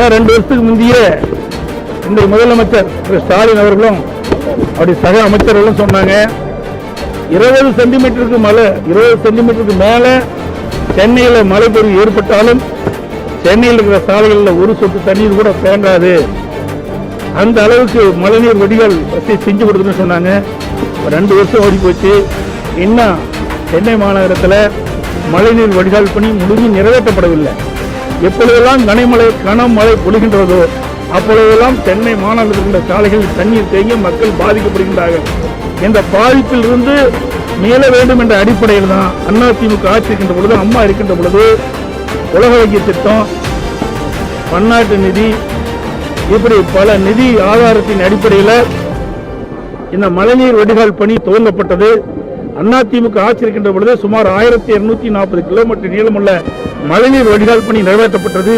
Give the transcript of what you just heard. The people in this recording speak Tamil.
2 வருஷத்துக்கு முந்தைய இந்த முதலமைச்சர் திரு ஸ்டாலின் அவர்களும் அப்படி சக அமைச்சர்களும் சொன்னாங்க 20 சென்டிமீட்டருக்கு மழை 20 சென்டிமீட்டருக்கு மேல சென்னையில் மழை பொழிவு ஏற்பட்டாலும் சென்னையில் இருக்கிற சாலைகளில் ஒரு சொட்டு தண்ணீர் கூட தேங்காது, அந்த அளவுக்கு மழைநீர் வடிகால் வசதி செஞ்சு கொடுக்குன்னு சொன்னாங்க. 2 வருஷம் ஓடி போச்சு, இன்னும் சென்னை மாநகரத்தில் மழைநீர் வடிகால் பணி முழுமை நிறைவேற்றப்படவில்லை. எப்பொழுதெல்லாம் கனமழை பொழிகின்றதோ அப்பொழுதெல்லாம் சென்னை மாநகரத்தில் சாலைகளில் தண்ணீர் தேங்கி மக்கள் பாதிக்கப்படுகின்றார்கள். இந்த பாதிப்பில் இருந்து மீள வேண்டும் என்ற அடிப்படையில் தான் அதிமுக ஆட்சி இருக்கின்ற பொழுது, அம்மா இருக்கின்ற பொழுது உலக வங்கி திட்டம், பன்னாட்டு நிதி, இப்படி பல நிதி ஆதாரத்தின் அடிப்படையில் இந்த மழைநீர் வடிகால் பணி துவங்கப்பட்டது. அதிமுக ஆட்சி இருக்கின்ற பொழுது சுமார் 1240 கிலோமீட்டர் நீளமுள்ள மழைநீர் வடிகால் பணி நிறைவேற்றப்பட்டது.